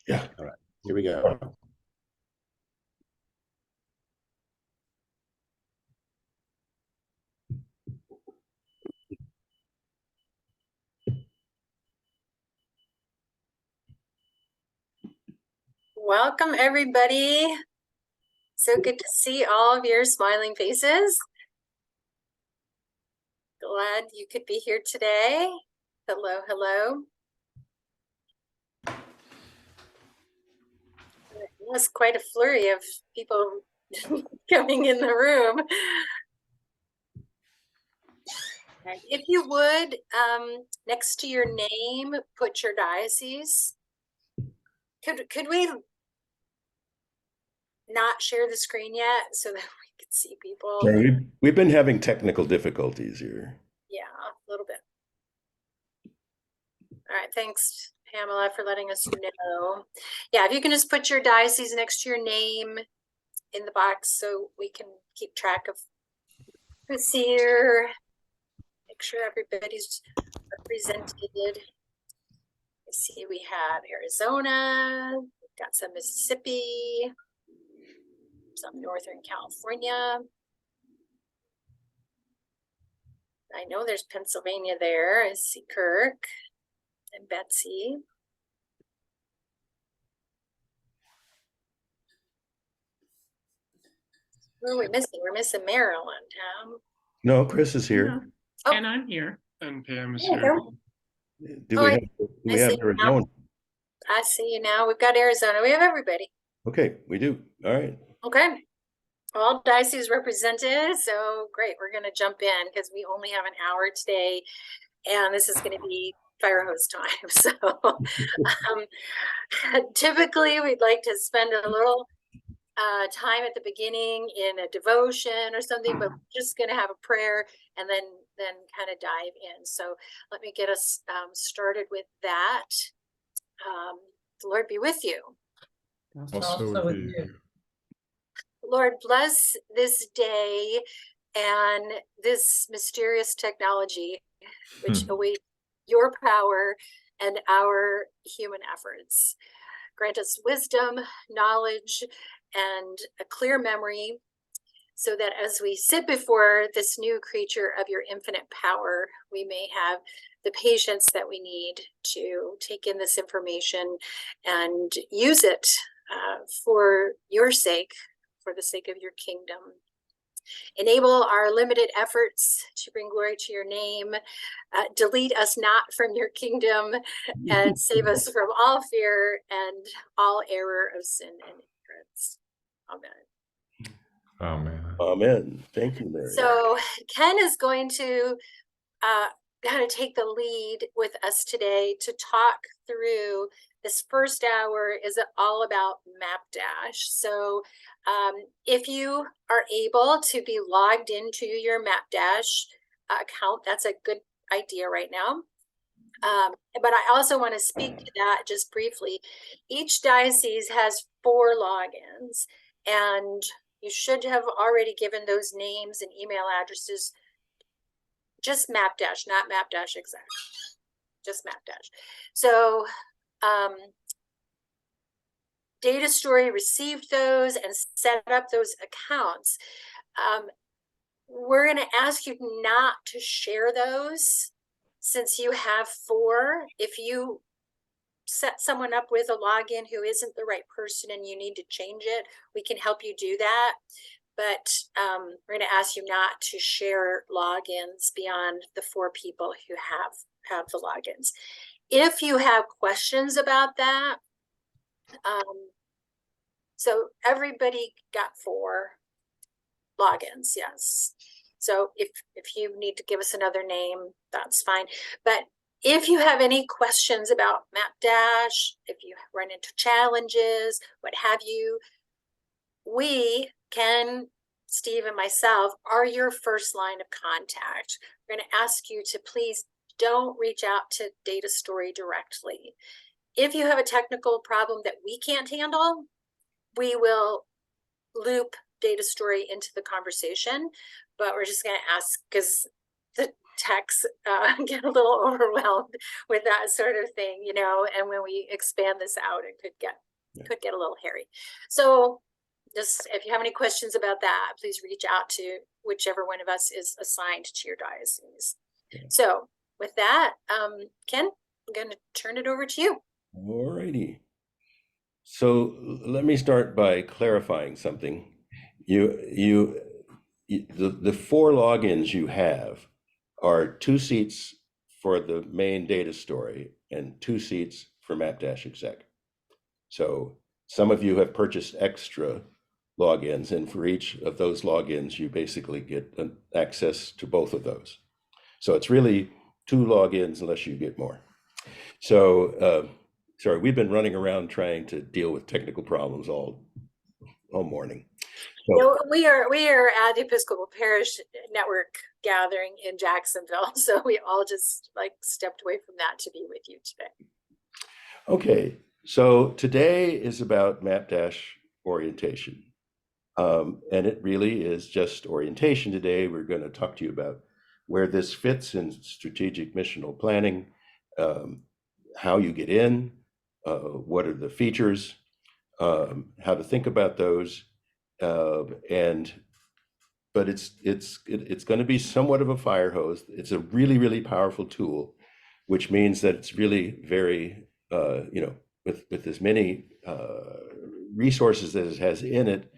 Yeah. All right. Here we go. Welcome, everybody. So good to see all of your smiling faces. Glad you could be here today. Hello, hello. It was quite a flurry of people coming in the room. If you would, next to your name, put your diocese. Could we not share the screen yet so that we could see people? We've been having technical difficulties here. Yeah, a little bit. All right, thanks, Pamela, for letting us know. Yeah, if you can just put your diocese next to your name in the box so we can keep track of who's here. Make sure everybody's represented. Let's see, we have Arizona, we've got some Mississippi, some Northern California. I know there's Pennsylvania there. I see Kirk and Betsy. Who are we missing? We're missing Maryland, huh? No, Chris is here. Oh. And I'm here. And Pam is here. Do we have Arizona? I see you now. We've got Arizona. We have everybody. Okay, we do. All right. Okay. All dioceses represented. So great. We're going to jump in because we only have an hour today. And this is going to be fire hose time. So typically we'd like to spend a little time at the beginning in a devotion or something, but we're just going to have a prayer and then kind of dive in. So let me get us started with that. The Lord be with you. Also with you. Lord, bless this day and this mysterious technology which awaits your power and our human efforts. Grant us wisdom, knowledge, and a clear memory so that as we sit before this new creature of your infinite power, we may have the patience that we need to take in this information and use it for your sake, for the sake of your kingdom. Enable our limited efforts to bring glory to your name. Delete us not from your kingdom and save us from all fear and all error of sin and ignorance. Amen. Amen. Amen. Thank you, Mary. So Ken is going to kind of take the lead with us today to talk through this first hour. Is all about MapDash. So if you are able to be logged into your MapDash account, that's a good idea right now. But I also want to speak to that just briefly. Each diocese has 4 logins, and you should have already given those names and email addresses. Just MapDash, not MapDash Exact, just MapDash. So Data Story received those and set up those accounts. We're going to ask you not to share those since you have 4. If you set someone up with a login who isn't the right person and you need to change it, we can help you do that. But we're going to ask you not to share logins beyond the 4 people who have the logins. If you have questions about that, so everybody got 4 logins, yes. So if you need to give us another name, that's fine. But if you have any questions about MapDash, if you run into challenges, what have you, we, Ken, Steve, and myself, are your first line of contact. We're going to ask you to please don't reach out to Data Story directly. If you have a technical problem that we can't handle, we will loop Data Story into the conversation, but we're just going to ask because techs get a little overwhelmed with that sort of thing, you know, and when we expand this out, it could get a little hairy. So just if you have any questions about that, please reach out to whichever one of us is assigned to your diocese. So with that, Ken, I'm going to turn it over to you. All righty. So let me start by clarifying something. The 4 logins you have are 2 seats for the main data story and 2 seats for MapDash exec. So some of you have purchased extra logins, and for each of those logins, you basically get access to both of those. So it's really 2 logins unless you get more. So sorry, we've been running around trying to deal with technical problems all morning. So, no, we are at Episcopal Parish Network gathering in Jacksonville, so we all just like stepped away from that to be with you today. Okay, so today is about MapDash orientation, and it really is just orientation today. We're going to talk to you about where this fits in strategic missional planning, how you get in, what are the features, how to think about those, but it's going to be somewhat of a fire hose. It's a really, really powerful tool, which means that it's really very, with as many resources as it has in it,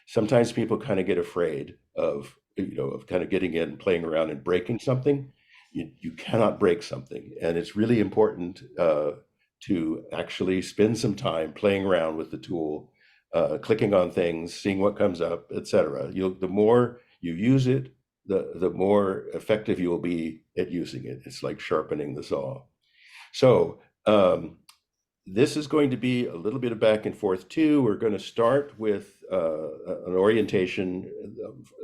sometimes people kind of get afraid of kind of getting in, playing around and breaking something. You cannot break something. And it's really important to actually spend some time playing around with the tool, clicking on things, seeing what comes up, etc. The more you use it, the more effective you will be at using it. It's like sharpening the saw. So this is going to be a little bit of back and forth too. We're going to start with an orientation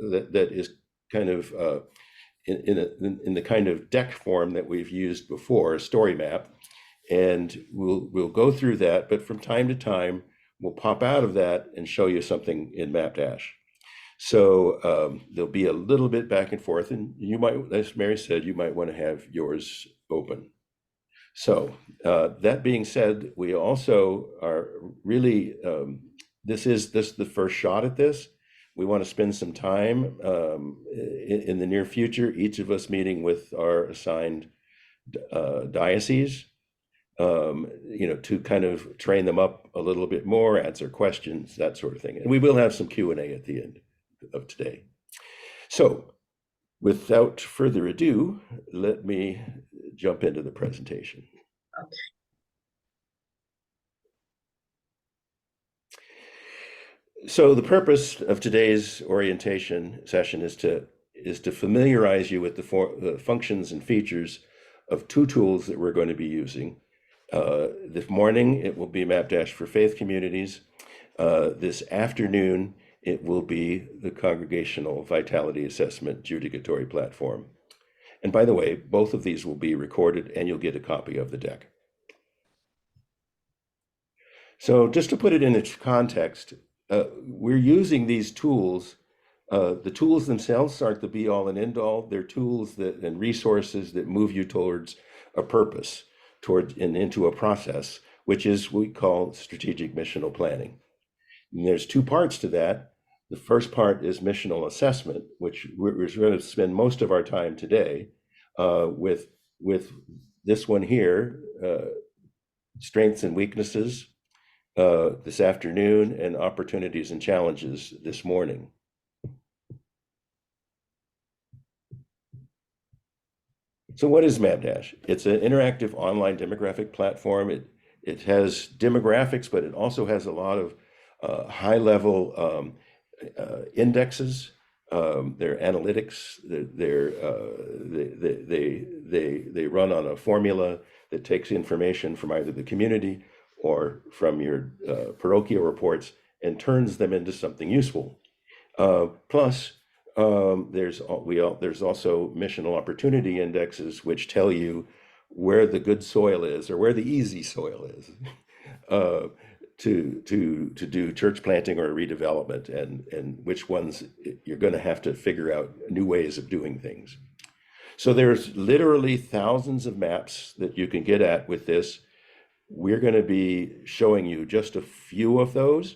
that is kind of in the kind of deck form that we've used before, a story map, and we'll go through that. But from time to time, we'll pop out of that and show you something in MapDash. So there'll be a little bit back and forth, and you might, as Mary said, you might want to have yours open. So that being said, we also are really, this is the first shot at this. We want to spend some time in the near future, each of us meeting with our assigned diocese, to kind of train them up a little bit more, answer questions, that sort of thing. And we will have some Q&A at the end of today. So without further ado, let me jump into the presentation. Okay. So the purpose of today's orientation session is to familiarize you with the functions and features of 2 tools that we're going to be using. This morning, it will be MapDash for Faith Communities. This afternoon, it will be the Congregational Vitality Assessment Judicatory Platform. And by the way, both of these will be recorded and you'll get a copy of the deck. So just to put it in its context, we're using these tools. The tools themselves aren't the be all and end all. They're tools and resources that move you towards a purpose, into a process, which is what we call strategic missional planning. And there's 2 parts to that. The first part is missional assessment, which we're going to spend most of our time today with this one here, strengths and weaknesses, this afternoon, and opportunities and challenges this morning. So what is MapDash? It's an interactive online demographic platform. It has demographics, but it also has a lot of high-level indexes. Their analytics. They run on a formula that takes information from either the community or from your parochial reports and turns them into something useful. Plus, there's also missional opportunity indexes, which tell you where the good soil is or where the easy soil is to do church planting or redevelopment, and which ones you're going to have to figure out new ways of doing things. So there's literally thousands of maps that you can get at with this. We're going to be showing you just a few of those,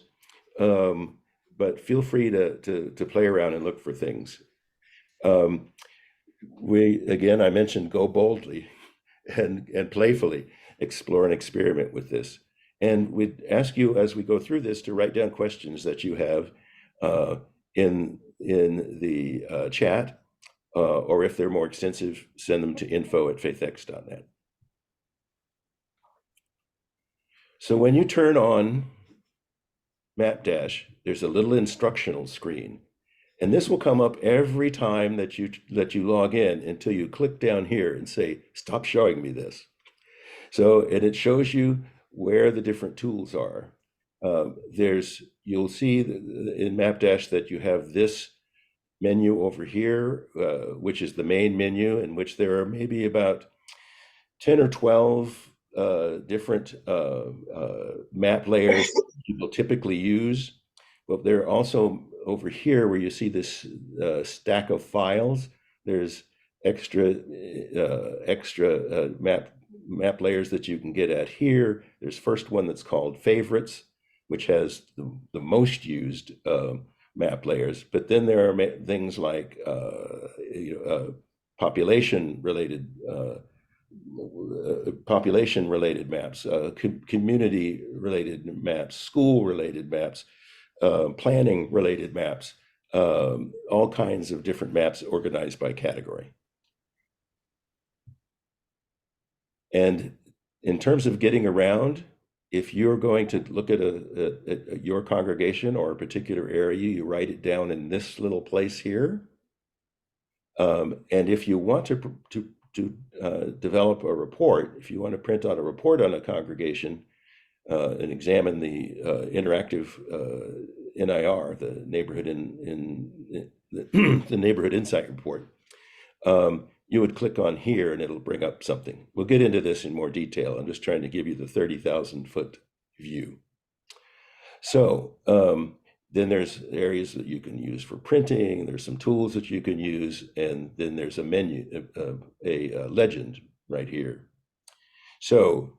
but feel free to play around and look for things. Again, I mentioned go boldly and playfully explore and experiment with this. And we'd ask you as we go through this to write down questions that you have in the chat, or if they're more extensive, send them to info@faithx.net. So when you turn on MapDash, there's a little instructional screen. And this will come up every time that you log in until you click down here and say, stop showing me this. So, and it shows you where the different tools are. You'll see in MapDash that you have this menu over here, which is the main menu, in which there are maybe about 10 or 12 different map layers people typically use. But there are also over here where you see this stack of files, there's extra map layers that you can get at here. There's first one that's called favorites, which has the most used map layers. But then there are things like population related maps, community related maps, school related maps, planning related maps, all kinds of different maps organized by category. And in terms of getting around, if you're going to look at your congregation or a particular area, you write it down in this little place here. And if you want to develop a report, if you want to print out a report on a congregation and examine the interactive NIR, the neighborhood insight report, you would click on here and it'll bring up something. We'll get into this in more detail. I'm just trying to give you the 30,000 foot view. So then there's areas that you can use for printing. There's some tools that you can use, and then there's a menu, a legend right here. So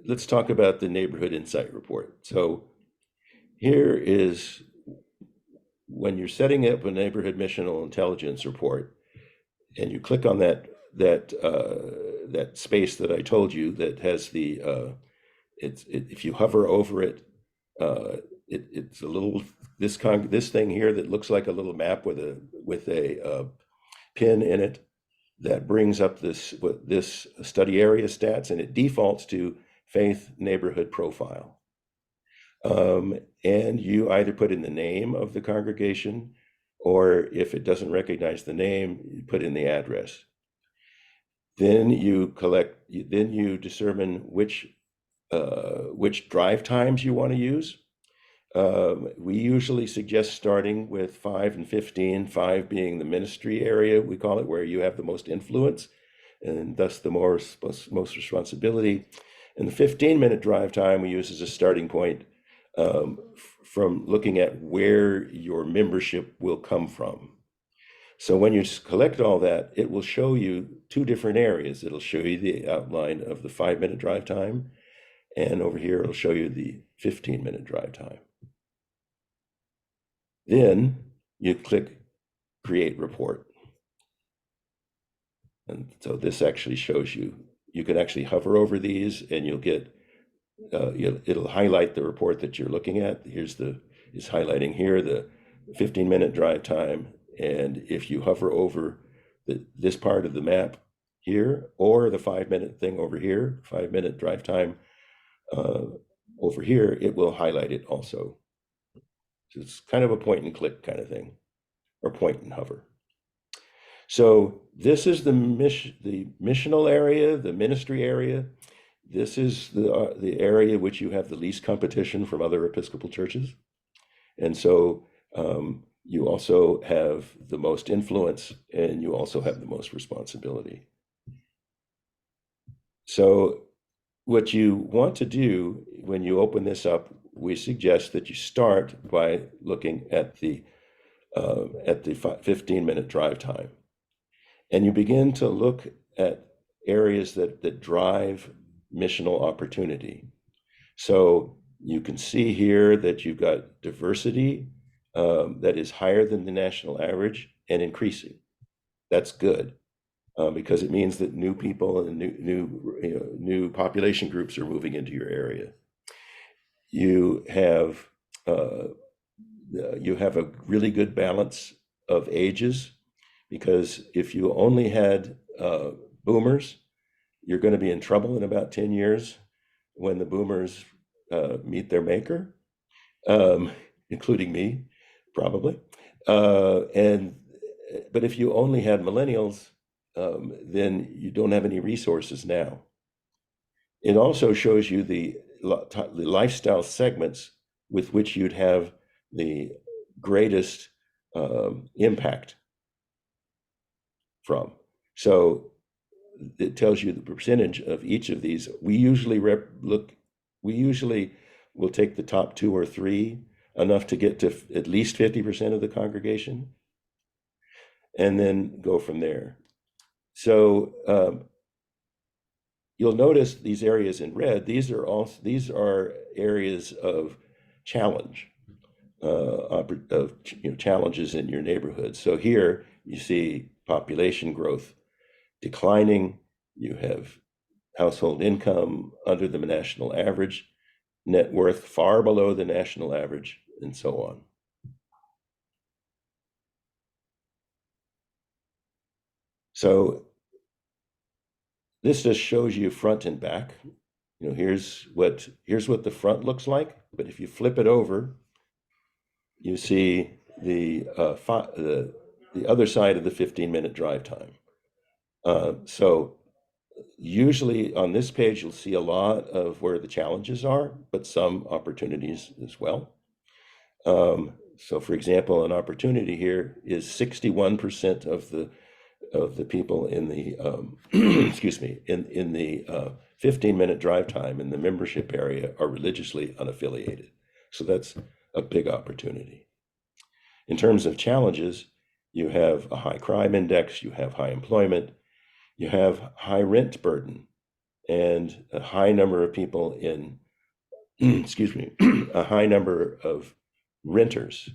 let's talk about the neighborhood insight report. So here is when you're setting up a neighborhood missional intelligence report, and you click on that space that I told you that has the if you hover over it, it's a little this thing here that looks like a little map with a pin in it that brings up this study area stats, and it defaults to Faith Neighborhood Profile. And you either put in the name of the congregation, or if it doesn't recognize the name, you put in the address. Then you determine which drive times you want to use. We usually suggest starting with 5 and 15, 5 being the ministry area, we call it, where you have the most influence and thus the most responsibility. And the 15-minute drive time we use as a starting point from looking at where your membership will come from. So when you collect all that, it will show you 2 different areas. It'll show you the outline of the 5-minute drive time, and over here it'll show you the 15-minute drive time. Then you click Create Report. And so this actually shows you can actually hover over these, and you'll get it'll highlight the report that you're looking at. It's highlighting here the 15-minute drive time, and if you hover over this part of the map here, or the 5-minute thing over here, 5-minute drive time over here, it will highlight it also. So it's kind of a point and click kind of thing, or point and hover. So this is the missional area, the ministry area. This is the area which you have the least competition from other Episcopal churches. And so you also have the most influence, and you also have the most responsibility. So what you want to do when you open this up we suggest that you start by looking at the 15-minute drive time. And you begin to look at areas that drive missional opportunity. So you can see here that you've got diversity that is higher than the national average and increasing. That's good because it means that new people and new population groups are moving into your area. You have a really good balance of ages, because if you only had boomers, you're going to be in trouble in about 10 years when the boomers meet their maker, including me, probably. But if you only had millennials, then you don't have any resources now. It also shows you the lifestyle segments with which you'd have the greatest impact from. So it tells you the percentage of each of these. We usually will take the top 2 or 3, enough to get to at least 50% of the congregation, and then go from there. So you'll notice these areas in red. These are areas of challenge, challenges in your neighborhood. So here you see population growth declining. You have household income under the national average, net worth far below the national average, and so on. So this just shows you front and back. Here's what the front looks like. But if you flip it over, you see the other side of the 15-minute drive time. So usually on this page, you'll see a lot of where the challenges are, but some opportunities as well. So for example, an opportunity here is 61% of the people in the excuse me, in the 15-minute drive time in the membership area are religiously unaffiliated. So that's a big opportunity. In terms of challenges, you have a high crime index, you have high employment, you have high rent burden, and a high number of people in excuse me, a high number of renters.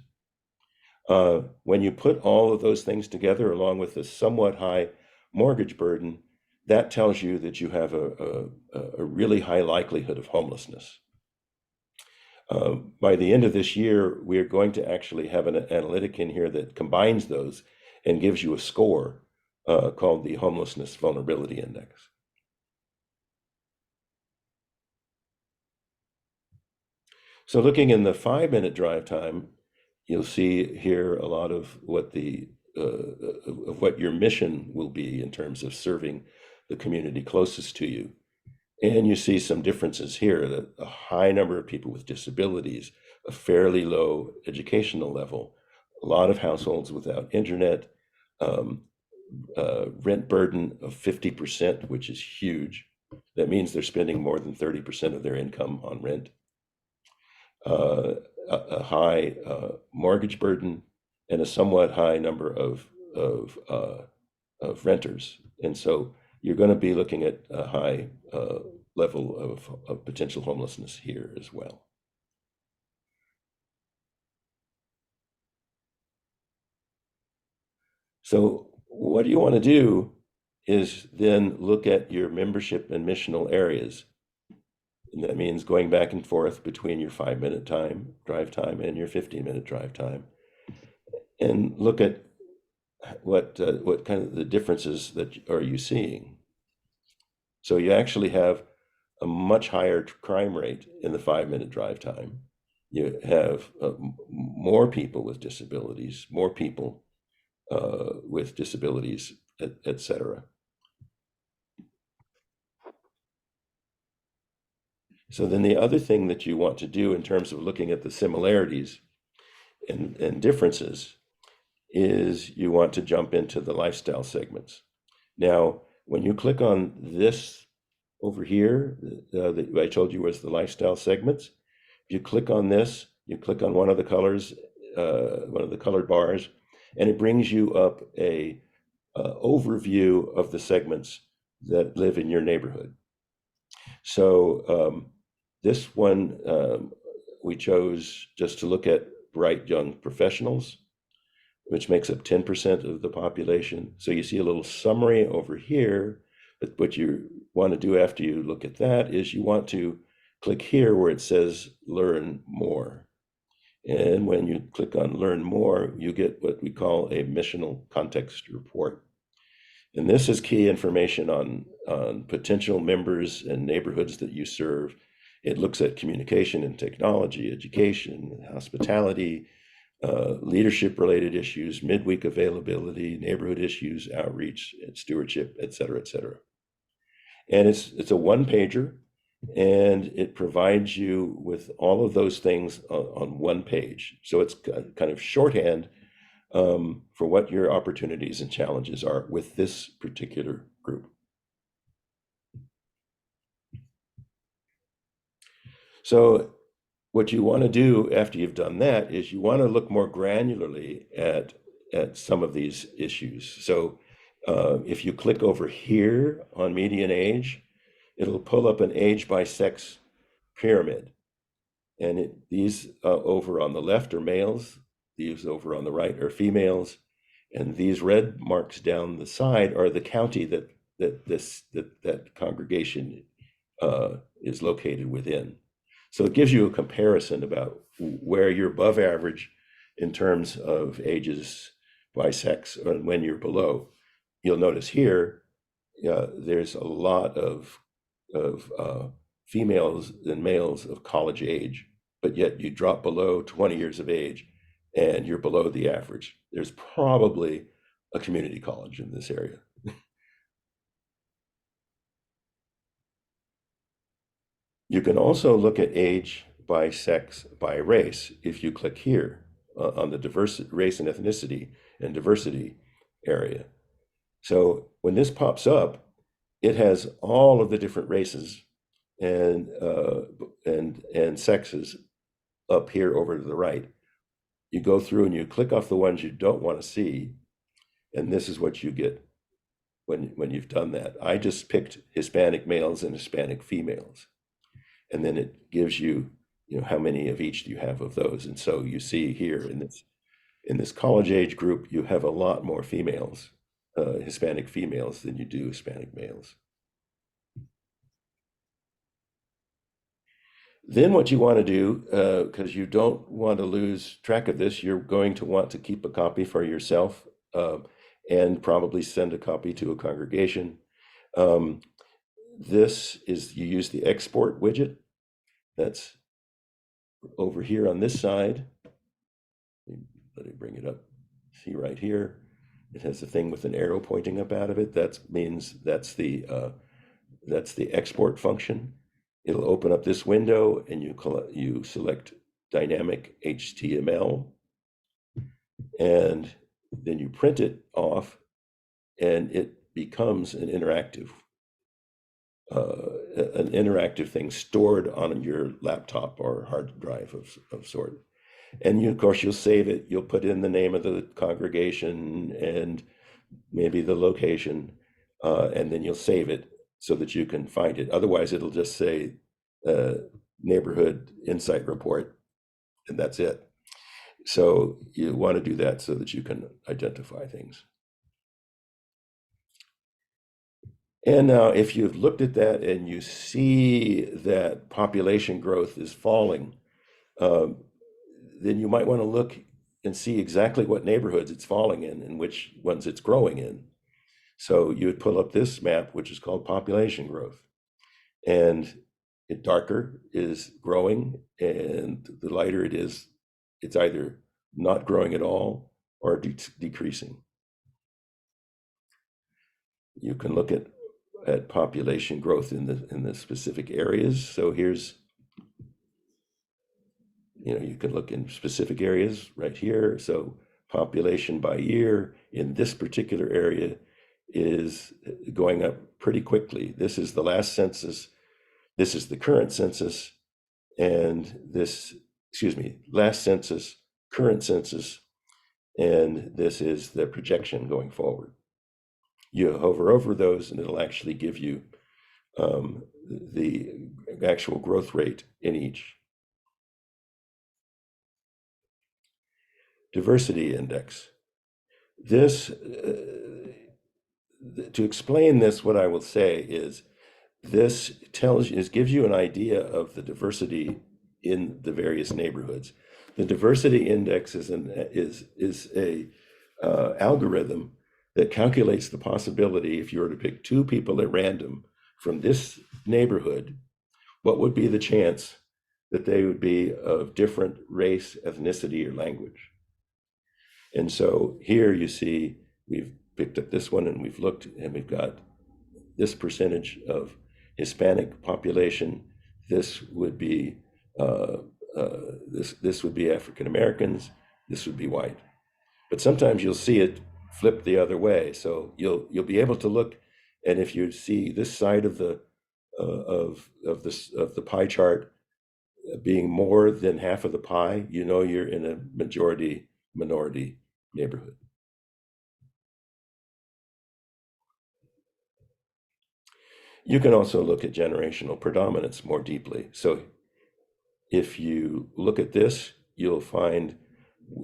When you put all of those things together, along with a somewhat high mortgage burden, that tells you that you have a really high likelihood of homelessness. By the end of this year, we are going to actually have an analytic in here that combines those and gives you a score called the Homelessness Vulnerability Index. So looking in the 5-minute drive time, you'll see here a lot of what what your mission will be in terms of serving the community closest to you. And you see some differences here, that a high number of people with disabilities, a fairly low educational level, a lot of households without internet, rent burden of 50%, which is huge. That means they're spending more than 30% of their income on rent. A high mortgage burden, and a somewhat high number of renters. And so you're going to be looking at a high level of potential homelessness here as well. So what you want to do is then look at your membership and missional areas. And that means going back and forth between your 5-minute drive time and your 15-minute drive time, and look at what kind of the differences that are you seeing. So you actually have a much higher crime rate in the 5-minute drive time. You have more people with disabilities, etc. So then the other thing that you want to do in terms of looking at the similarities and differences is you want to jump into the lifestyle segments. Now, when you click on this over here, that I told you was the lifestyle segments, You click on this, you click on one of the colors, one of the colored bars, and it brings you up a overview of the segments that live in your neighborhood. So this one we chose just to look at bright young professionals, which makes up 10% of the population. So you see a little summary over here, but what you want to do after you look at that is you want to click here where it says learn more. And when you click on learn more, you get what we call a missional context report. And this is key information on potential members and neighborhoods that you serve. It looks at communication and technology, education, hospitality, leadership related issues, midweek availability, neighborhood issues, outreach, stewardship, et cetera, et cetera. And it's a one pager, and it provides you with all of those things on one page. So it's kind of shorthand for what your opportunities and challenges are with this particular group. So what you want to do after you've done that is you want to look more granularly at some of these issues. So if you click over here on median age, it'll pull up an age by sex pyramid. And these over on the left are males, these over on the right are females, and these red marks down the side are the county that congregation is located within. So it gives you a comparison about where you're above average in terms of ages by sex and when you're below. You'll notice here, there's a lot of females and males of college age, but yet you drop below 20 years of age and you're below the average. There's probably a community college in this area. You can also look at age by sex by race if you click here on the race and ethnicity and diversity area. So when this pops up, it has all of the different races and sexes up here over to the right. You go through and you click off the ones you don't want to see, and this is what you get when you've done that. I just picked Hispanic males and Hispanic females, and then it gives you, how many of each do you have of those. And so you see here in this college age group, you have a lot more females, Hispanic females, than you do Hispanic males. Then what you want to do, because you don't want to lose track of this, you're going to want to keep a copy for yourself and probably send a copy to a congregation. This is, you use the export widget. That's over here on this side. Let me bring it up. See right here, it has a thing with an arrow pointing up out of it. That means that's the export function. It'll open up this window and you select dynamic HTML, and then you print it off and it becomes an interactive thing stored on your laptop or hard drive of sort. And of course, you'll save it. You'll put in the name of the congregation and maybe the location, and then you'll save it so that you can find it. Otherwise, it'll just say neighborhood insight report, and that's it. So you want to do that so that you can identify things. And now if you've looked at that and you see that population growth is falling, then you might want to look and see exactly what neighborhoods it's falling in and which ones it's growing in. So you would pull up this map, which is called population growth. And it darker is growing, and the lighter it is, it's either not growing at all or decreasing. You can look at population growth in the specific areas. So here's, you can look in specific areas right here. So population by year in this particular area is going up pretty quickly. This is the last census. This is the current census. and this, excuse me, last census, current census, and this is the projection going forward. You hover over those and it'll actually give you the actual growth rate in each. Diversity index. This, to explain this, what I will say is this gives you an idea of the diversity in the various neighborhoods. The diversity index is a algorithm that calculates the possibility, if you were to pick two people at random from this neighborhood, what would be the chance that they would be of different race, ethnicity, or language. And so here you see we've picked up this one and we've looked and we've got this percentage of Hispanic population. This would be this would be African Americans. This would be white. But sometimes you'll see it flip the other way. So you'll be able to look, and if you see this side of the pie chart being more than half of the pie, you know you're in a majority minority neighborhood. You can also look at generational predominance more deeply. So if you look at this, you'll find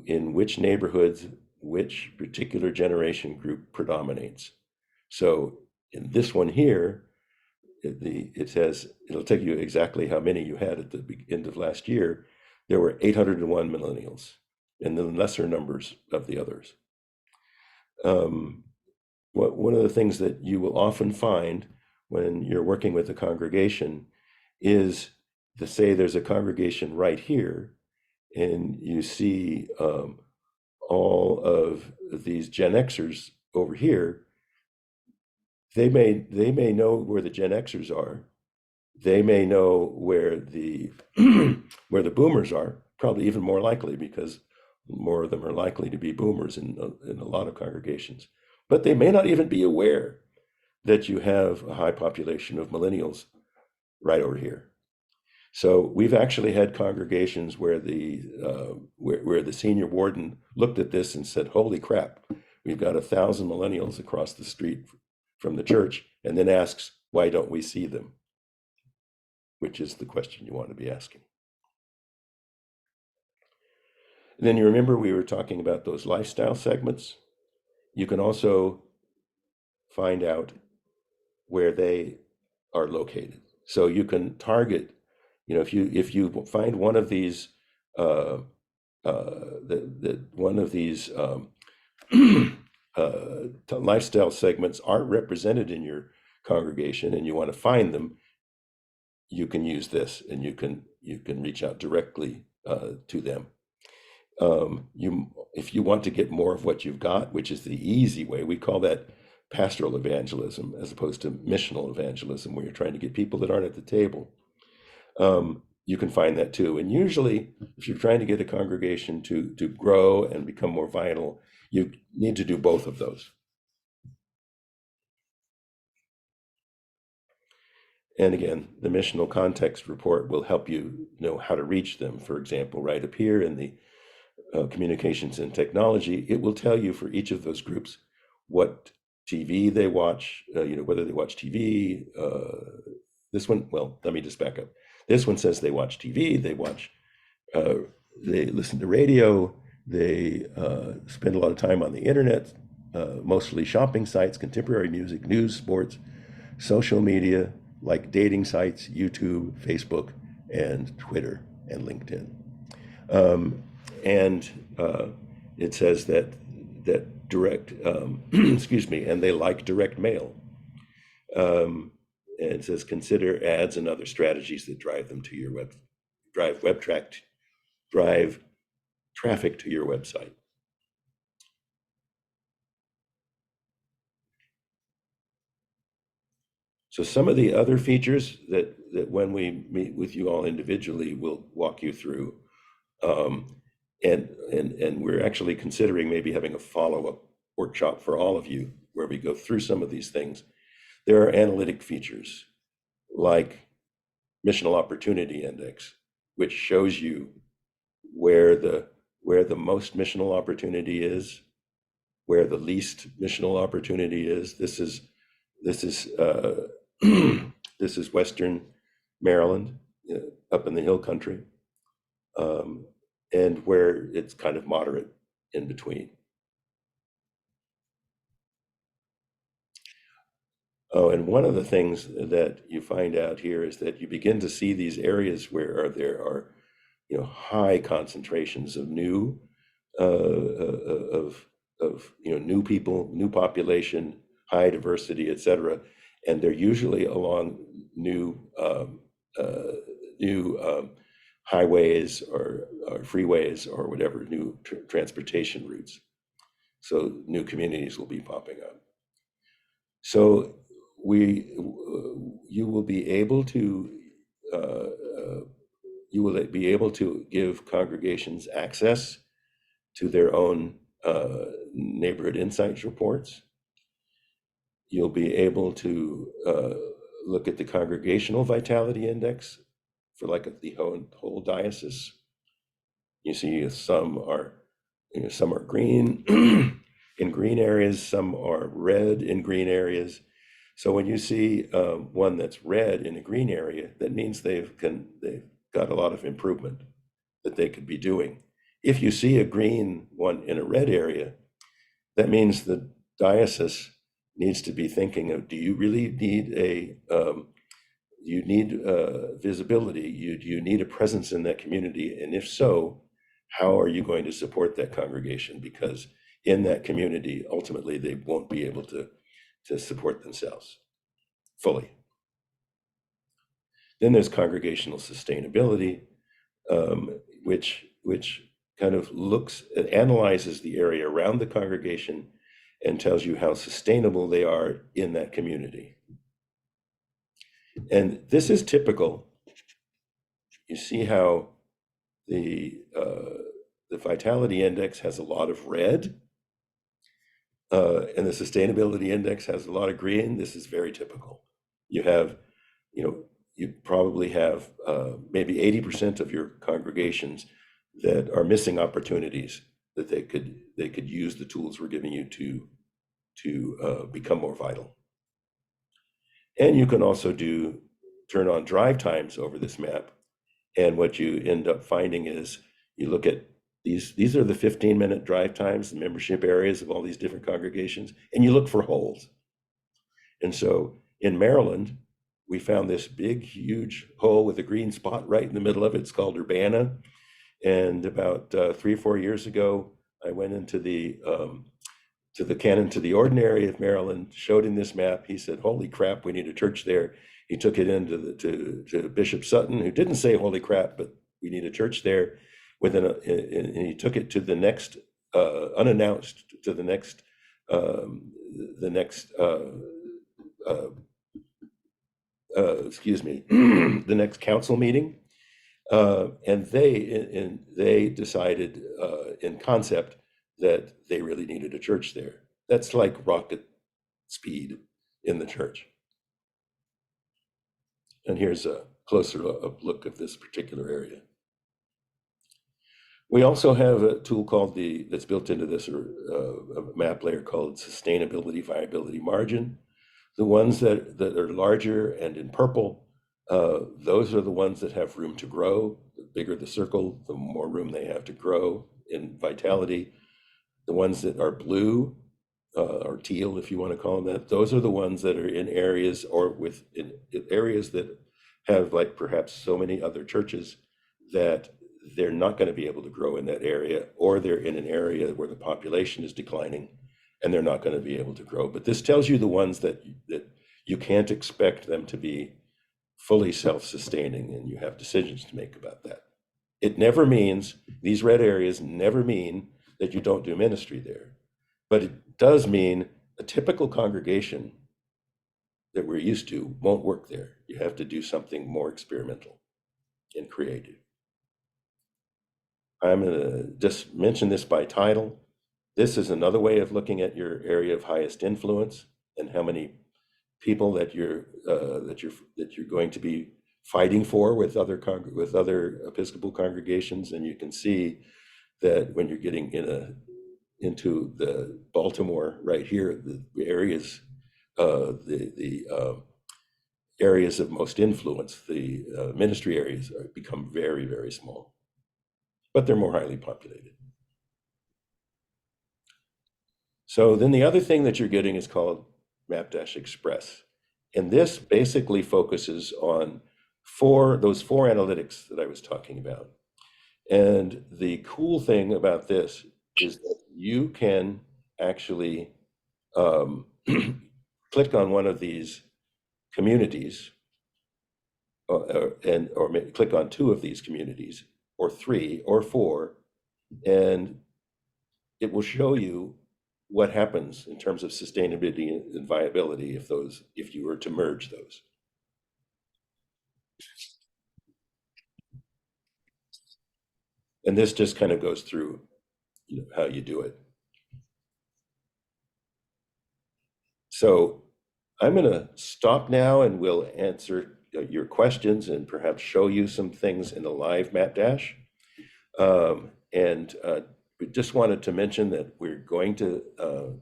in which neighborhoods which particular generation group predominates. So in this one here, it says, it'll tell you exactly how many you had at the end of last year. There were 801 millennials, and the lesser numbers of the others. One of the things that you will often find when you're working with a congregation is to say there's a congregation right here, and you see all of these Gen Xers over here. They may know where the Gen Xers are. They may know where the where the boomers are, probably even more likely, because more of them are likely to be boomers in a lot of congregations. But they may not even be aware that you have a high population of millennials right over here. So we've actually had congregations where the senior warden looked at this and said, "Holy crap, we've got 1,000 millennials across the street from the church," and then asks, "Why don't we see them?" Which is the question you want to be asking. And then you remember we were talking about those lifestyle segments. You can also find out where they are located. So you can target, if you find one of these lifestyle segments aren't represented in your congregation and you want to find them, you can use this and you can reach out directly to them. If you want to get more of what you've got, which is the easy way, we call that pastoral evangelism as opposed to missional evangelism, where you're trying to get people that aren't at the table. You can find that too. And usually, if you're trying to get a congregation to grow and become more vital, you need to do both of those. And again, the missional context report will help you know how to reach them. For example, right up here in the communications and technology, it will tell you for each of those groups what TV they watch, whether they watch TV. This one, well, let me just back up. This one says they watch TV, they listen to radio, they spend a lot of time on the internet, mostly shopping sites, contemporary music, news, sports, social media, like dating sites, YouTube, Facebook, and Twitter, and LinkedIn. And it says that direct, excuse me, and they like direct mail. And it says consider ads and other strategies that drive them to your drive traffic to your website. So some of the other features that when we meet with you all individually, we'll walk you through. And we're actually considering maybe having a follow-up workshop for all of you where we go through some of these things. There are analytic features like missional opportunity index, which shows you where the most missional opportunity is, where the least missional opportunity is. This is this is Western Maryland, up in the hill country, and where it's kind of moderate in between. Oh, and one of the things that you find out here is that you begin to see these areas where there are, high concentrations of new, new people, new population, high diversity, et cetera, and they're usually along new highways or freeways or whatever, new transportation routes. So new communities will be popping up. So you will be able to give congregations access to their own neighborhood insights reports. You'll be able to look at the Congregational Vitality Index for like the whole diocese. You see some are green in green areas, some are red in green areas. So when you see one that's red in a green area, that means they've got a lot of improvement that they could be doing. If you see a green one in a red area, that means the diocese needs to be thinking of, do you really need visibility? You need a presence in that community? And if so, how are you going to support that congregation? Because in that community, ultimately, they won't be able to support themselves fully. Then there's congregational sustainability, which kind of analyzes the area around the congregation and tells you how sustainable they are in that community. And this is typical. You see how the Vitality Index has a lot of red, and the Sustainability Index has a lot of green. This is very typical. You have, you probably have maybe 80% of your congregations that are missing opportunities that they could use the tools we're giving you to become more vital. And you can also turn on drive times over this map. And what you end up finding is you look at these are the 15-minute drive times, the membership areas of all these different congregations, and you look for holes. And so in Maryland, we found this big, huge hole with a green spot right in the middle of it. It's called Urbana. And about 3 or 4 years ago, I went into the canon to the ordinary of Maryland, showed him this map. He said, "Holy crap, we need a church there." He took it into to Bishop Sutton, who didn't say "Holy crap," but we need a church there. And he took it to the next unannounced to the next the next council meeting, and they decided in concept that they really needed a church there. That's like rocket speed in the church. And here's a closer look of this particular area. We also have a tool that's built into this a map layer called Sustainability Viability Margin. The ones that are larger and in purple, those are the ones that have room to grow. The bigger the circle, the more room they have to grow in vitality. The ones that are blue, or teal, if you want to call them that, those are the ones that are in areas in areas that have, like, perhaps so many other churches that they're not going to be able to grow in that area, or they're in an area where the population is declining and they're not going to be able to grow. But this tells you the ones that you can't expect them to be fully self-sustaining, and you have decisions to make about that. It never means, these red areas never mean that you don't do ministry there, but it does mean a typical congregation that we're used to won't work there. You have to do something more experimental and creative. I'm going to just mention this by title. This is another way of looking at your area of highest influence and how many people that you're going to be fighting for with other Episcopal congregations, and you can see that when you're getting into the Baltimore right here, the areas, areas of most influence, the ministry areas become very, very small, but they're more highly populated. So then the other thing that you're getting is called MapDash Express. And this basically focuses on those four analytics that I was talking about. And the cool thing about this is that you can actually click on one of these communities or click on two of these communities or three or four, and it will show you what happens in terms of sustainability and viability if you were to merge those. And this just kind of goes through how you do it. So I'm going to stop now, and we'll answer your questions and perhaps show you some things in a live MapDash. We just wanted to mention that we're going to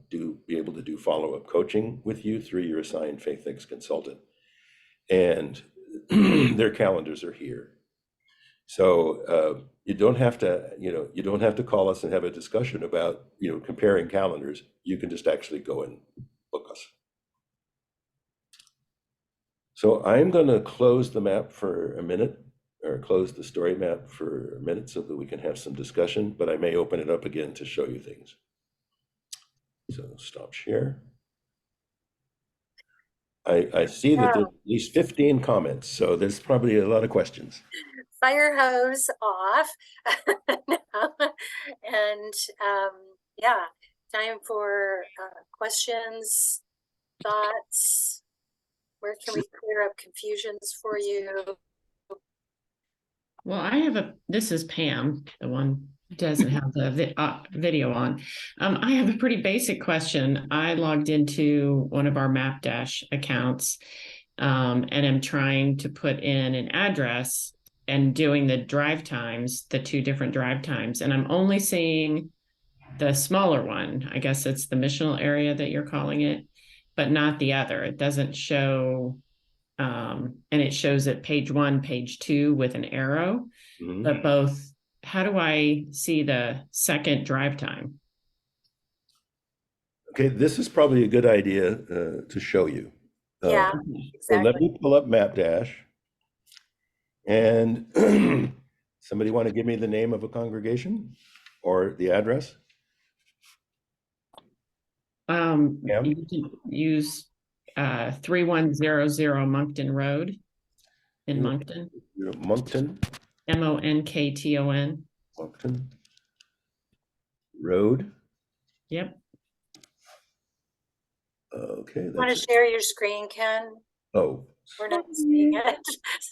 be able to do follow-up coaching with you through your assigned FaithX consultant, and their calendars are here. So you don't have to call us and have a discussion about comparing calendars. You can just actually go and book us. So I'm going to close the map for a minute, or close the story map for a minute so that we can have some discussion, but I may open it up again to show you things. So stop share. I see that there's at least 15 comments, so there's probably a lot of questions. Fire hose off. And yeah, time for questions, thoughts. Where can we clear up confusions for you? Well, this is Pam, the one who doesn't have the video on. I have a pretty basic question. I logged into one of our MapDash accounts and am trying to put in an address and doing the drive times, the two different drive times, and I'm only seeing the smaller one. I guess it's the missional area that you're calling it, but not the other. It doesn't show. And it shows at page 1, page 2 with an arrow, but both. How do I see the second drive time? Okay, this is probably a good idea to show you. Yeah, exactly. exactly. So let me pull up MapDash, and somebody want to give me the name of a congregation or the address? You can use 3100 Moncton Road in Moncton. Moncton. Monkton. Moncton Road. Yep. Okay. Want to share your screen, Ken? Oh. We're not seeing it.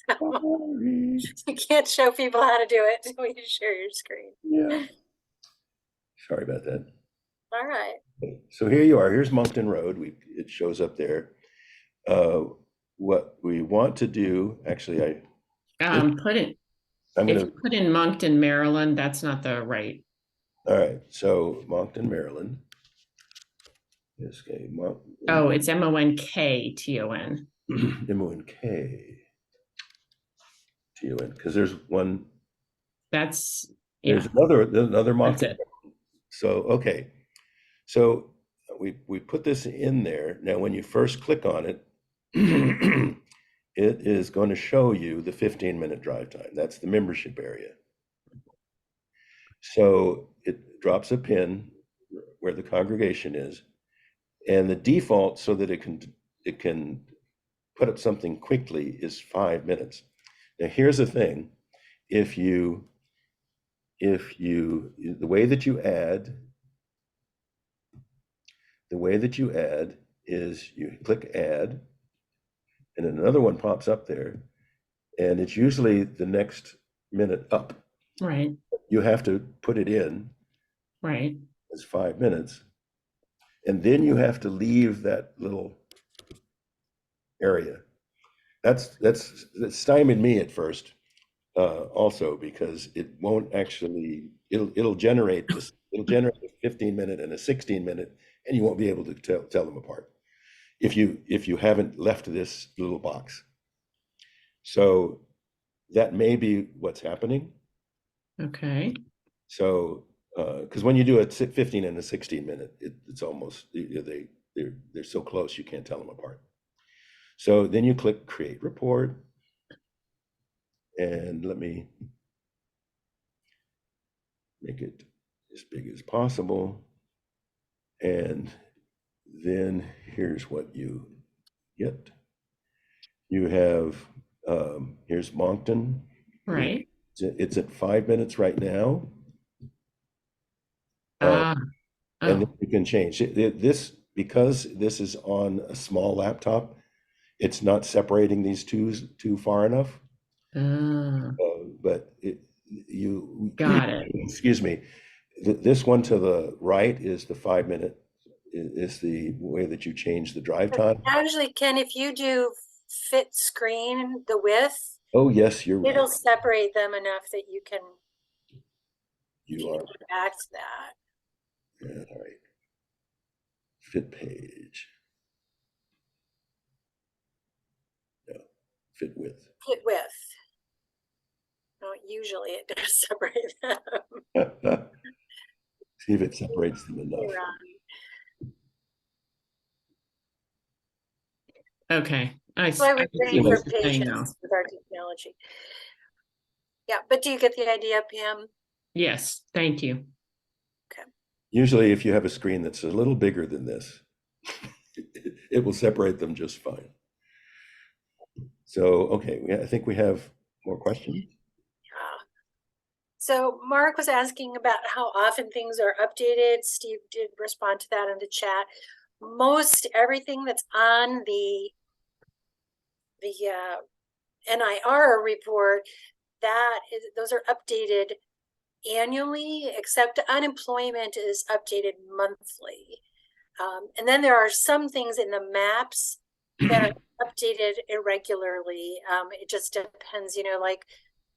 So you can't show people how to do it. We can share your screen. Yeah. Sorry about that. All right. So here you are. Here's Moncton Road. It shows up there. What we want to do, actually, put in Moncton, Maryland. That's not the right. All right. So Moncton, Maryland. Okay. Oh, it's Monkton. Monkton, because there's one. There's another Moncton. That's it. So okay. So we put this in there. Now, when you first click on it, it is going to show you the 15-minute drive time. That's the membership area. So it drops a pin where the congregation is, and the default so that it can put up something quickly is 5 minutes. Now, here's the thing: the way that you add is you click add, and another one pops up there, and it's usually the next minute up. Right. You have to put it in. Right. It's 5 minutes, and then you have to leave that little area. That's stymied me at first, also because it won't actually. It'll generate this. It'll generate a 15-minute and a 16-minute, and you won't be able to tell them apart if you haven't left this little box. So that may be what's happening. Okay. So because when you do a 15 and a 16-minute, it's almost they're so close you can't tell them apart. So then you click create report, and let me make it as big as possible. And then here's what you get. You have here's Moncton. Right. It's at 5 minutes right now. Ah. And Oh. you can change this because this is on a small laptop. It's not separating these too far enough. But you Got it. excuse me. This one to the right is the 5 minute. Is the way that you change the drive time. Actually, Ken, if you do fit screen, the width, Oh yes, you're right. it'll separate them enough that you can You are get back to that. yeah, all right. Fit page. No, fit width. Fit width. No, usually it does separate them. See if it separates them enough. Okay. That's why we're see praying for what you're saying now. patience with our technology. Yeah, but do you get the idea, Pam? Yes, thank you. Usually if you have a screen that's a little bigger than this, it will separate them just fine. So, okay, I think we have more questions. So Mark was asking about how often things are updated. Steve did respond to that in the chat. Most everything that's on the NIR report, those are updated annually, except unemployment is updated monthly. And then there are some things in the maps that are updated irregularly. It just depends, like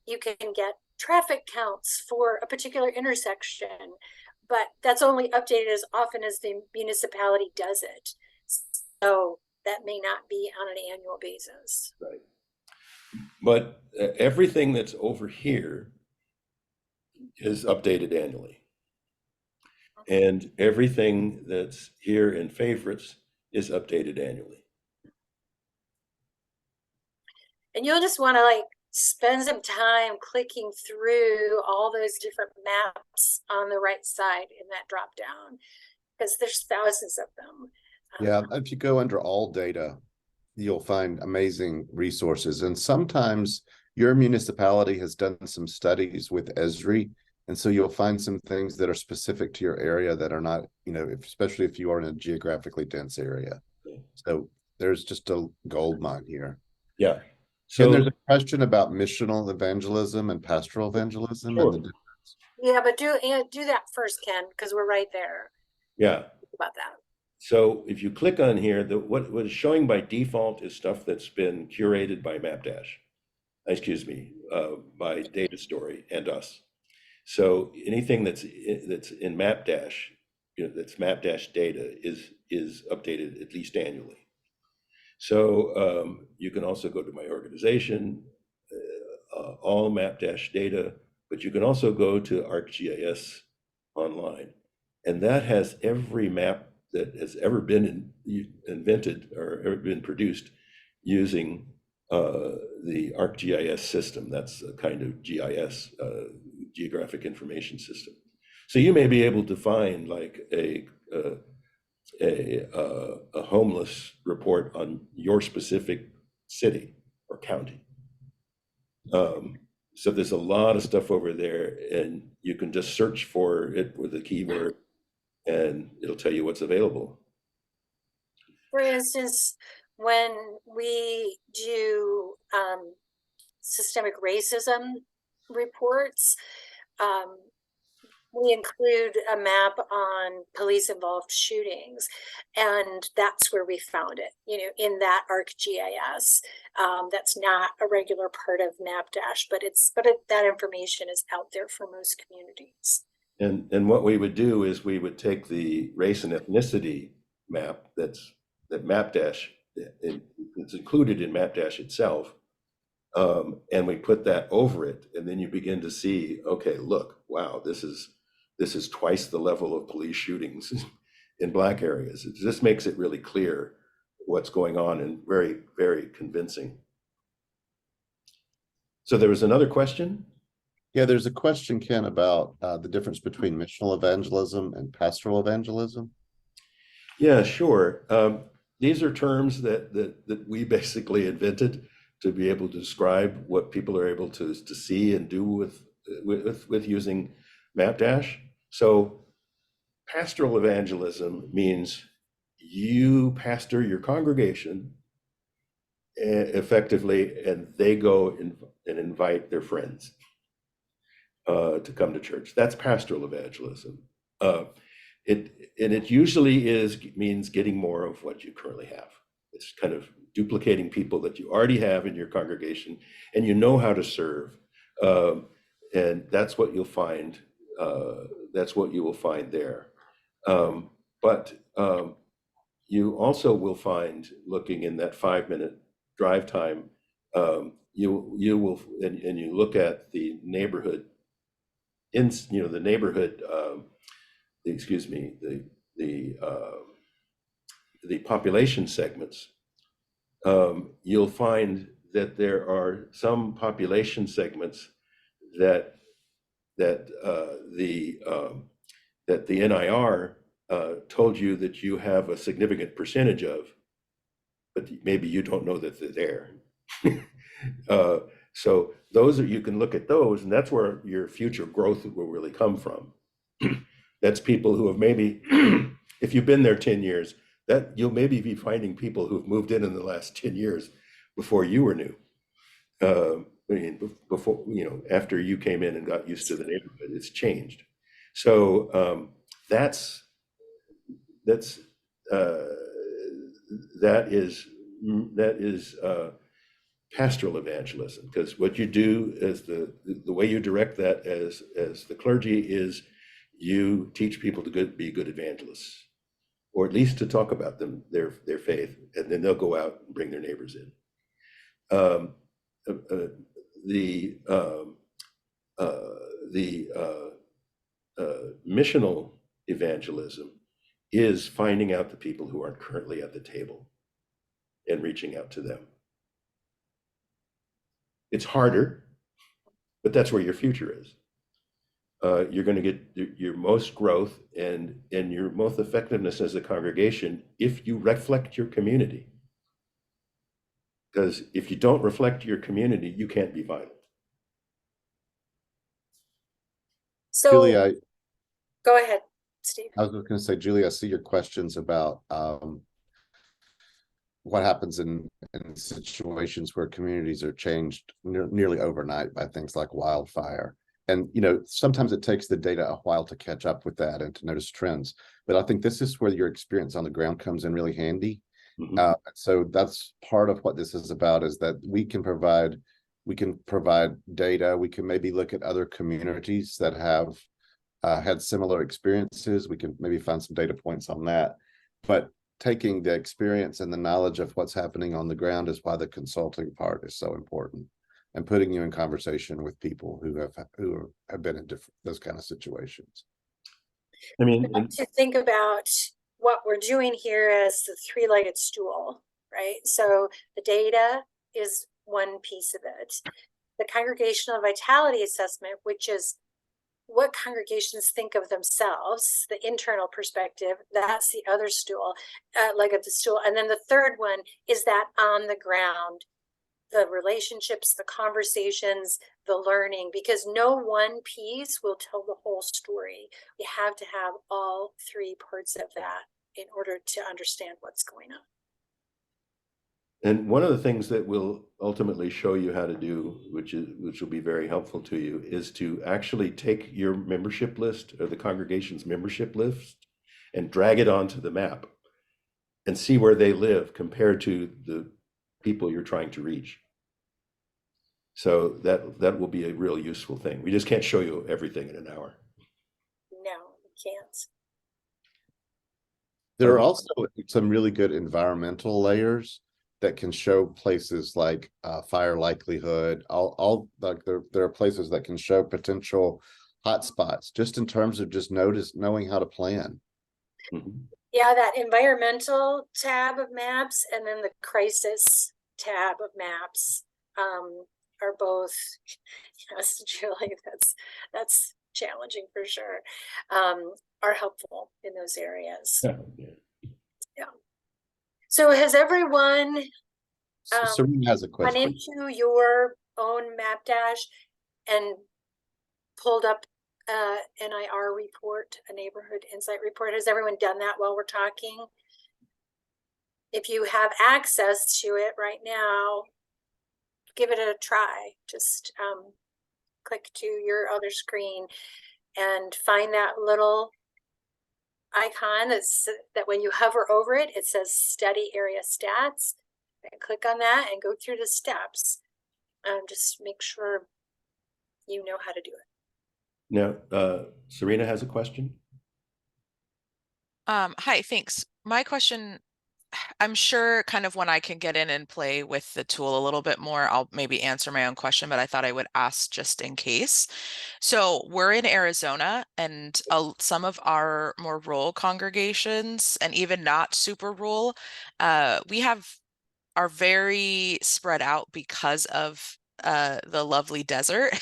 you can get traffic counts for a particular intersection, but that's only updated as often as the municipality does it. So that may not be on an annual basis. Right. But everything that's over here is updated annually. And everything that's here in favorites is updated annually. And you'll just want to spend some time clicking through all those different maps on the right side in that drop down, because there's thousands of them. Yeah, if you go under all data, you'll find amazing resources. And sometimes your municipality has done some studies with Esri. And so you'll find some things that are specific to your area that are not, especially if you are in a geographically dense area. So there's just a gold mine here. Yeah. So and there's a question about missional evangelism and pastoral evangelism. Sure. And yeah, but do that first, Ken, because we're right there. Yeah. About that. So if you click on here, what is showing by default is stuff that's been curated by MapDash. Excuse me, by Data Story and us. So anything that's in MapDash, that's MapDash data is updated at least annually. So you can also go to my organization, all MapDash data, but you can also go to ArcGIS online, and that has every map that has ever been invented or ever been produced using the ArcGIS system. That's a kind of GIS, geographic information system. So you may be able to find like a homeless report on your specific city or county. So there's a lot of stuff over there, and you can just search for it with a keyword and it'll tell you what's available. For instance, when we do systemic racism reports, we include a map on police-involved shootings, and that's where we found it, in that ArcGIS. That's not a regular part of MapDash, but that information is out there for most communities. And what we would do is we would take the race and ethnicity map that MapDash, it's included in MapDash itself, and we put that over it, and then you begin to see, okay, look, wow, this is twice the level of police shootings in Black areas. It just makes it really clear what's going on and very, very convincing. So there was another question? Yeah, there's a question, Ken, about the difference between missional evangelism and pastoral evangelism. Yeah, sure. These are terms that we basically invented to be able to describe what people are able to see and do with using MapDash. So pastoral evangelism means you pastor your congregation effectively, and they go and invite their friends to come to church. That's pastoral evangelism. It usually means getting more of what you currently have. It's kind of duplicating people that you already have in your congregation, and you know how to serve. And that's what you'll find. That's what you will find there. But you also will find, looking in that 5-minute drive time, you will, and you look at the neighborhood, the neighborhood, the population segments. You'll find that there are some population segments that the NIR told you that you have a significant percentage of, but maybe you don't know that they're there. So you can look at those, and that's where your future growth will really come from. That's people who have maybe, if you've been there 10 years, that you'll maybe be finding people who've moved in the last 10 years before you were new. Before, after you came in and got used to the neighborhood, it's changed. So that is pastoral evangelism, because what you do is the way you direct that as the clergy is you teach people to be good evangelists, or at least to talk about their faith, and then they'll go out and bring their neighbors in. Missional evangelism is finding out the people who aren't currently at the table and reaching out to them. It's harder, but that's where your future is. You're going to get your most growth and your most effectiveness as a congregation if you reflect your community. Because if you don't reflect your community, you can't be vital. So, Julie, go ahead, Steve. I was going to say, Julie, I see your questions about what happens in situations where communities are changed nearly overnight by things like wildfire. And, sometimes it takes the data a while to catch up with that and to notice trends. But I think this is where your experience on the ground comes in really handy. Mm-hmm. So that's part of what this is about, is that we can provide data. We can maybe look at other communities that have had similar experiences. We can maybe find some data points on that. But taking the experience and the knowledge of what's happening on the ground is why the consulting part is so important, and putting you in conversation with people who have been in those kind of situations. I mean, to think about what we're doing here as the three-legged stool, right? So the data is one piece of it. The congregational vitality assessment, which is what congregations think of themselves, the internal perspective, that's the other stool, leg of the stool. And then the third one is that on the ground, the relationships, the conversations, the learning, because no one piece will tell the whole story. We have to have all three parts of that in order to understand what's going on. And one of the things that will ultimately show you how to do, which will be very helpful to you, is to actually take your membership list or the congregation's membership list and drag it onto the map and see where they live compared to the people you're trying to reach. So that will be a real useful thing. We just can't show you everything in an hour. No, we can't. There are also some really good environmental layers that can show places like fire likelihood. All like there are places that can show potential hotspots just in terms of just knowing how to plan. Mhm. Yeah, that environmental tab of maps and then the crisis tab of maps are both, yes, Julie, that's challenging for sure, are helpful in those areas. Yeah. So has everyone Serena has a gone question. into your own MapDash and pulled up NIR report, a neighborhood insight report? Has everyone done that while we're talking? If you have access to it right now, give it a try. Just click to your other screen and find that little icon that when you hover over it, it says study area stats. And click on that and go through the steps. Just make sure you know how to do it. Now, Serena has a question. Hi, thanks. My question, I'm sure kind of when I can get in and play with the tool a little bit more, I'll maybe answer my own question, but I thought I would ask just in case. So we're in Arizona, and some of our more rural congregations, and even not super rural, are very spread out because of the lovely desert.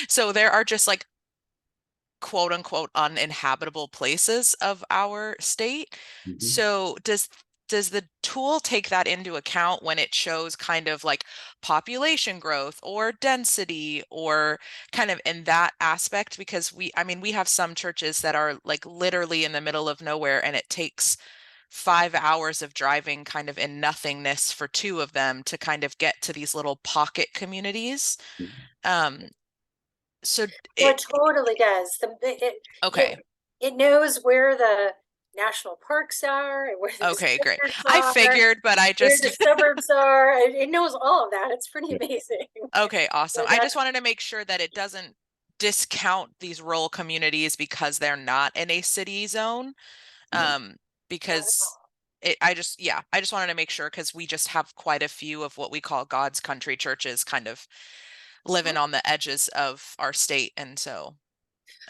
So there are just like quote unquote uninhabitable places of our state. Mhm. So does the tool take that into account when it shows kind of like population growth or density or kind of in that aspect? Because we have some churches that are like literally in the middle of nowhere, and it takes 5 hours of driving kind of in nothingness for two of them to kind of get to these little pocket communities. So It totally does. okay. It knows where the national parks are and where the Okay, great. deserts I are, figured, but I where just the suburbs are. It knows all of that. It's pretty amazing. okay, awesome. So I just wanted to make sure that it doesn't discount these rural communities because they're not in a city zone. Because I just wanted to make sure, because we just have quite a few of what we call God's country churches kind of living on the edges of our state. And so,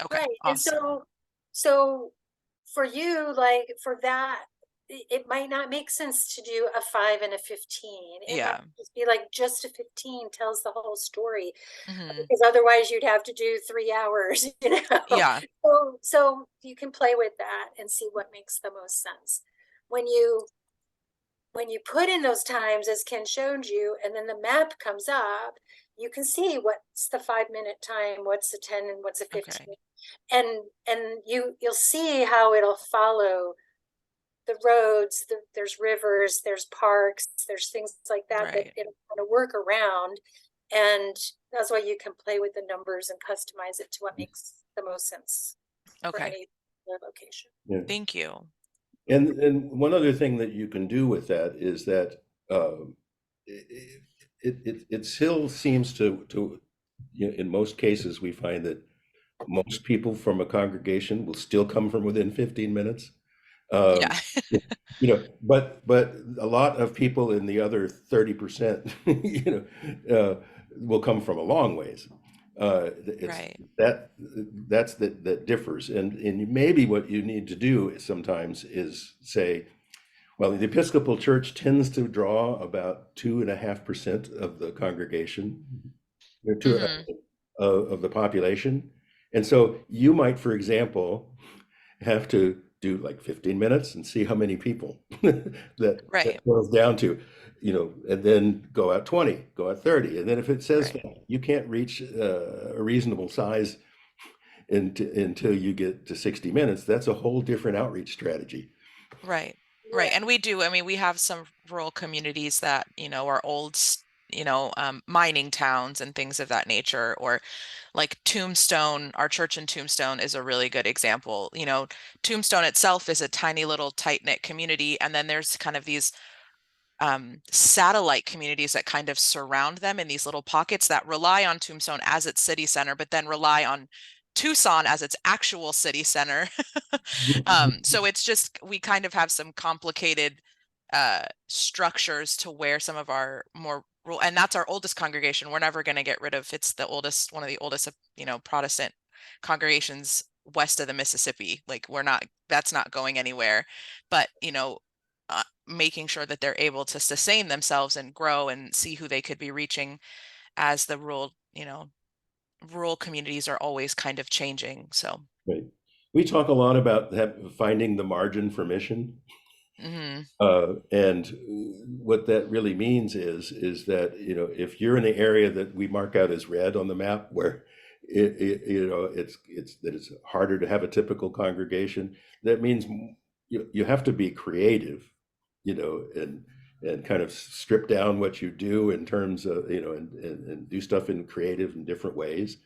okay, right. awesome. And so for you, like for that, it might not make sense to do a 5 and a 15. It Yeah. might just be like just a 15 tells the whole story, Mhm. because otherwise you'd have to do 3 hours, you know? Yeah. So you can play with that and see what makes the most sense. When you put in those times as Ken showed you, and then the map comes up, you can see what's the 5-minute time, what's the 10, and what's the 15. Okay. And you'll see how it'll follow the roads, there's rivers, there's parks, there's things like that that Right. it'll kind of work around. And that's why you can play with the numbers and customize it to what makes the most sense for Okay. any location. Yeah. Thank you. And one other thing that you can do with that is that it still seems to in most cases we find that most people from a congregation will still come from within 15 minutes. Yeah. But a lot of people in the other 30%, will come from a long ways. It's Right. that differs, and maybe what you need to do sometimes is say, well, the Episcopal Church tends to draw about 2.5% of the congregation, of the population, and so you might, for example, have to do like 15 minutes and see how many people that Right. goes down to, and then go out 20, go out 30. And then if it says Right. that you can't reach a reasonable size until you get to 60 minutes, that's a whole different outreach strategy. Right. Right. And we do, I mean, we have some rural communities that, are old, mining towns and things of that nature, or like Tombstone, our church in Tombstone is a really good example. Tombstone itself is a tiny little tight-knit community, and then there's kind of these satellite communities that kind of surround them in these little pockets that rely on Tombstone as its city center, but then rely on Tucson as its actual city center. So it's just, we kind of have some complicated structures to where some of our more rural, and that's our oldest congregation. We're never going to get rid of, it's the oldest, one of the oldest, Protestant congregations west of the Mississippi. Like that's not going anywhere, but making sure that they're able to sustain themselves and grow and see who they could be reaching as the rural communities are always kind of changing. So Right. We talk a lot about finding the margin for mission. mm-hmm. And what that really means is that, if you're in the area that we mark out as red on the map, where it's harder to have a typical congregation, that means you have to be creative, and kind of strip down what you do in terms of, and do stuff in creative and different ways,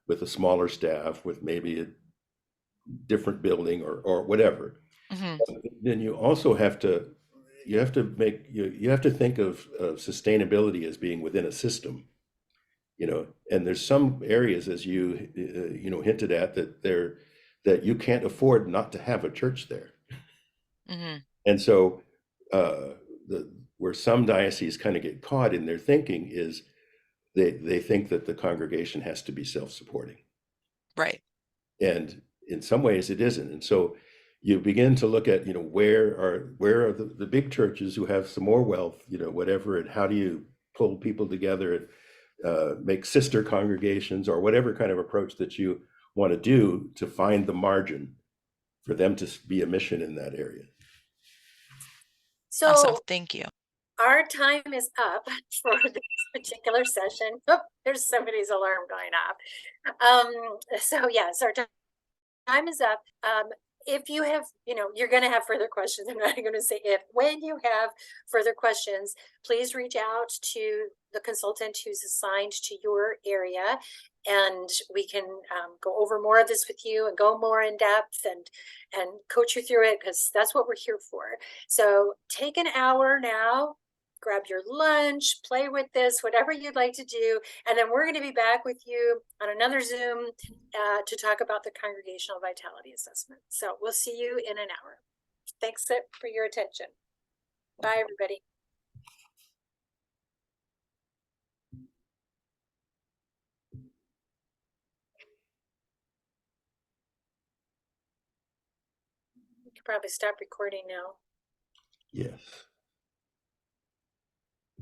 with a smaller staff, with maybe a different building or whatever. Mm-hmm. Then you also have to think of sustainability as being within a system, and there's some areas, as you hinted at, that you can't afford not to have a church there. Mm-hmm. And so where some dioceses kind of get caught in their thinking is they think that the congregation has to be self-supporting. Right. And in some ways it isn't. And so you begin to look at, where are the big churches who have some more wealth, whatever, and how do you pull people together and make sister congregations, or whatever kind of approach that you want to do to find the margin for them to be a mission in that area. So Awesome. Thank you. our time is up for this particular session. Oh, there's somebody's alarm going off. So yes, our time is up. If you have, you're going to have further questions. I'm not going to say if. When you have further questions, please reach out to the consultant who's assigned to your area, and we can go over more of this with you and go more in depth and coach you through it, because that's what we're here for. So take an hour now, grab your lunch, play with this, whatever you'd like to do. And then we're going to be back with you on another Zoom to talk about the congregational vitality assessment. So we'll see you in an hour. Thanks for your attention. Bye, everybody. You can probably stop recording now. Yes.